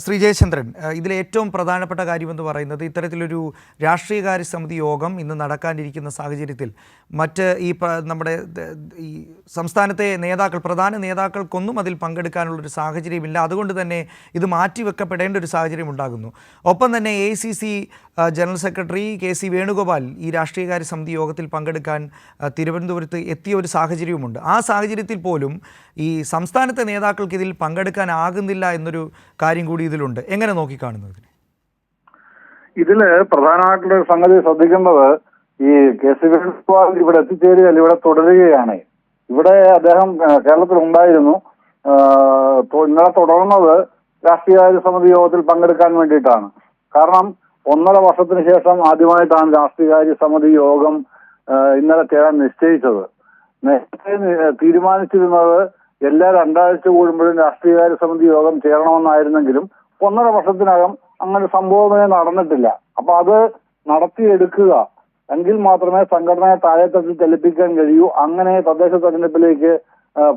ശ്രീ ജയചന്ദ്രൻ, ഇതിലെ ഏറ്റവും പ്രധാനപ്പെട്ട കാര്യമെന്ന് പറയുന്നത് ഇത്തരത്തിലൊരു രാഷ്ട്രീയകാര്യ സമിതി യോഗം ഇന്ന് നടക്കാനിരിക്കുന്ന സാഹചര്യത്തിൽ മറ്റ് നമ്മുടെ ഈ സംസ്ഥാനത്തെ നേതാക്കൾ, പ്രധാന നേതാക്കൾക്കൊന്നും അതിൽ പങ്കെടുക്കാനുള്ളൊരു സാഹചര്യമില്ല. അതുകൊണ്ട് തന്നെ ഇത് മാറ്റിവെക്കപ്പെടേണ്ട ഒരു സാഹചര്യം ഉണ്ടാകുന്നു. ഒപ്പം തന്നെ AICC general secretary KC Venugopal ഈ രാഷ്ട്രീയകാര്യ സമിതി യോഗത്തിൽ പങ്കെടുക്കാൻ തിരുവനന്തപുരത്ത് എത്തിയ ഒരു സാഹചര്യവുമുണ്ട്. ആ സാഹചര്യത്തിൽ പോലും ഈ സംസ്ഥാനത്തെ നേതാക്കൾക്ക് ഇതിൽ പങ്കെടുക്കാനാകുന്നില്ല എന്നൊരു കാര്യം കൂടി ഇതിലുണ്ട്. എങ്ങനെ നോക്കിക്കാണുന്നത്? ഇതില് പ്രധാനമായിട്ടുള്ള സംഗതി ശ്രദ്ധിക്കേണ്ടത്, ഈ KC വേണുഗോപാൽ ഇവിടെ എത്തിച്ചേരുകയല്ല, ഇവിടെ തുടരുകയാണ്. ഇവിടെ അദ്ദേഹം കേരളത്തിൽ ഉണ്ടായിരുന്നു. ഇന്നലെ തുടർന്നത് രാഷ്ട്രീയകാര്യ സമിതി യോഗത്തിൽ പങ്കെടുക്കാൻ വേണ്ടിയിട്ടാണ്. കാരണം 1.5 വർഷത്തിന് ശേഷം ആദ്യമായിട്ടാണ് രാഷ്ട്രീയകാര്യ സമിതി യോഗം ഇന്നലെ ചേരാൻ നിശ്ചയിച്ചത്. നേരത്തെ തീരുമാനിച്ചിരുന്നത് എല്ലാ 2 ആഴ്ച കൂടുമ്പോഴും രാഷ്ട്രീയകാര്യ സമിതി യോഗം ചേരണമെന്നായിരുന്നെങ്കിലും 1.5 വർഷത്തിനകം അങ്ങനെ സംഭവമേ നടന്നിട്ടില്ല. അപ്പൊ അത് നടത്തിയെടുക്കുക എങ്കിൽ മാത്രമേ സംഘടനയെ താഴെത്തട്ടിൽ ചലിപ്പിക്കാൻ കഴിയൂ, അങ്ങനെ തദ്ദേശ തെരഞ്ഞെടുപ്പിലേക്ക്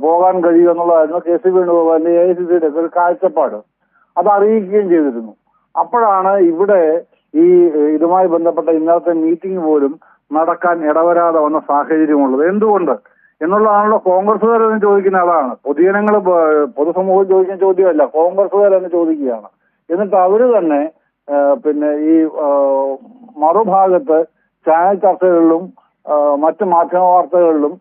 പോകാൻ കഴിയൂ എന്നുള്ളതായിരുന്നു KC വേണുഗോപാലിന്റെ AICCയുടെ ഒരു കാഴ്ചപ്പാട്. അത് അറിയിക്കുകയും ചെയ്തിരുന്നു. അപ്പോഴാണ് ഇവിടെ ഈ ഇതുമായി ബന്ധപ്പെട്ട ഇന്നത്തെ മീറ്റിംഗ് പോലും നടക്കാൻ ഇടവരാതെ വന്ന സാഹചര്യമുള്ളത്. എന്തുകൊണ്ട് എന്നുള്ളതാണല്ലോ കോൺഗ്രസുകാർ എന്ന് ചോദിക്കുന്ന ആളാണ്. പൊതുജനങ്ങൾ, പൊതുസമൂഹം ചോദിക്കുന്ന ചോദ്യമല്ല, കോൺഗ്രസുകാർ തന്നെ ചോദിക്കുകയാണ്. എന്നിട്ട് അവര് തന്നെ ഈ മറുഭാഗത്ത് ചാനൽ ചർച്ചകളിലും മറ്റ് മാധ്യമ വാർത്തകളിലും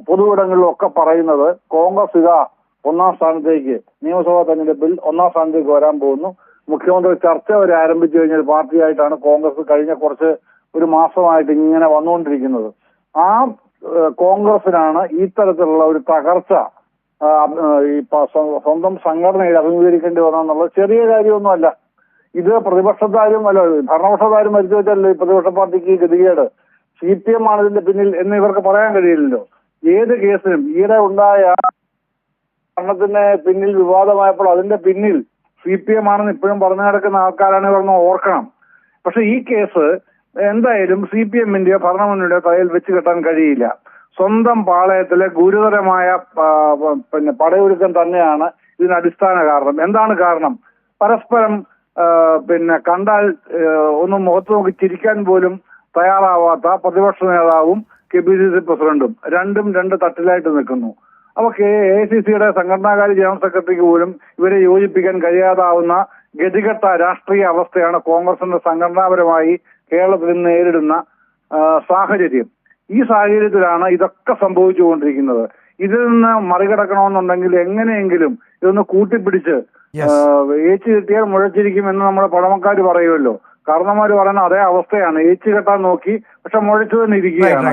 പൊതുവിടങ്ങളിലും ഒക്കെ പറയുന്നത് കോൺഗ്രസ് ഇതാ 1-ാം സ്ഥാനത്തേക്ക്, നിയമസഭാ തെരഞ്ഞെടുപ്പിൽ 1-ാം സ്ഥാനത്തേക്ക് വരാൻ പോകുന്നു. മുഖ്യമന്ത്രി ചർച്ച വരെ ആരംഭിച്ചു കഴിഞ്ഞ ഒരു പാർട്ടിയായിട്ടാണ് കോൺഗ്രസ് കഴിഞ്ഞ ഒരു മാസമായിട്ട് ഇങ്ങനെ വന്നുകൊണ്ടിരിക്കുന്നത്. ആ കോൺഗ്രസിനാണ് ഈ തരത്തിലുള്ള ഒരു തകർച്ച ഈ സ്വന്തം സംഘടനയിൽ അഭിമുഖീകരിക്കേണ്ടി വന്നെന്നുള്ളത് ചെറിയ കാര്യമൊന്നുമല്ല. ഇത് പ്രതിപക്ഷത്താരും അല്ല, ഭരണപക്ഷത്താരും മരിച്ചു വെച്ചല്ലേ ഈ പ്രതിപക്ഷ പാർട്ടിക്ക് ഗതികേട്. CPM ആണ് ഇതിന്റെ പിന്നിൽ എന്ന് ഇവർക്ക് പറയാൻ കഴിയില്ലല്ലോ. ഏത് കേസിനും ഈയിടെ ഉണ്ടായ ഭരണത്തിന് പിന്നിൽ വിവാദമായപ്പോൾ അതിന്റെ പിന്നിൽ CPM ആണെന്ന് ഇപ്പോഴും പറഞ്ഞു നടക്കുന്ന ആൾക്കാരാണ് ഇവരൊന്ന് ഓർക്കണം. പക്ഷെ ഈ കേസ് എന്തായാലും CPM-ന്റെ ഭരണമുന്നണിയുടെ തലയിൽ വെച്ച് കെട്ടാൻ കഴിയില്ല. സ്വന്തം പാളയത്തിലെ ഗുരുതരമായ പടയൊരുക്കം തന്നെയാണ് ഇതിന് അടിസ്ഥാന കാരണം. എന്താണ് കാരണം? പരസ്പരം കണ്ടാൽ ഒന്നും മുഖത്ത് നോക്കി ചിരിക്കാൻ പോലും തയ്യാറാവാത്ത പ്രതിപക്ഷ നേതാവും KPCC പ്രസിഡന്റും രണ്ടും 2 തട്ടിലായിട്ട് നിൽക്കുന്നു. അപ്പൊ AICCയുടെ സംഘടനാകാര്യ ജനറൽ സെക്രട്ടറിക്ക് പോലും ഇവരെ യോജിപ്പിക്കാൻ കഴിയാതാവുന്ന ഗതികെട്ട രാഷ്ട്രീയ അവസ്ഥയാണ് കോൺഗ്രസിന്റെ സംഘടനാപരമായി കേരളത്തിൽ നേരിടുന്ന സാഹചര്യം. ഈ സാഹചര്യത്തിലാണ് ഇതൊക്കെ സംഭവിച്ചുകൊണ്ടിരിക്കുന്നത്. ഇതിൽ നിന്ന് മറികടക്കണമെന്നുണ്ടെങ്കിൽ എങ്ങനെയെങ്കിലും ഇതൊന്ന് കൂട്ടിപ്പിടിച്ച് ഏച്ചു കെട്ടിയാൽ മുഴച്ചിരിക്കും എന്ന് നമ്മുടെ പഴമക്കാർ പറയുമല്ലോ. കാരണന്മാര് പറയുന്ന അതേ അവസ്ഥയാണ്. ഏച്ചു കെട്ടാൻ നോക്കി, പക്ഷെ മുഴച്ചു തന്നെ ഇരിക്കുകയാണ്.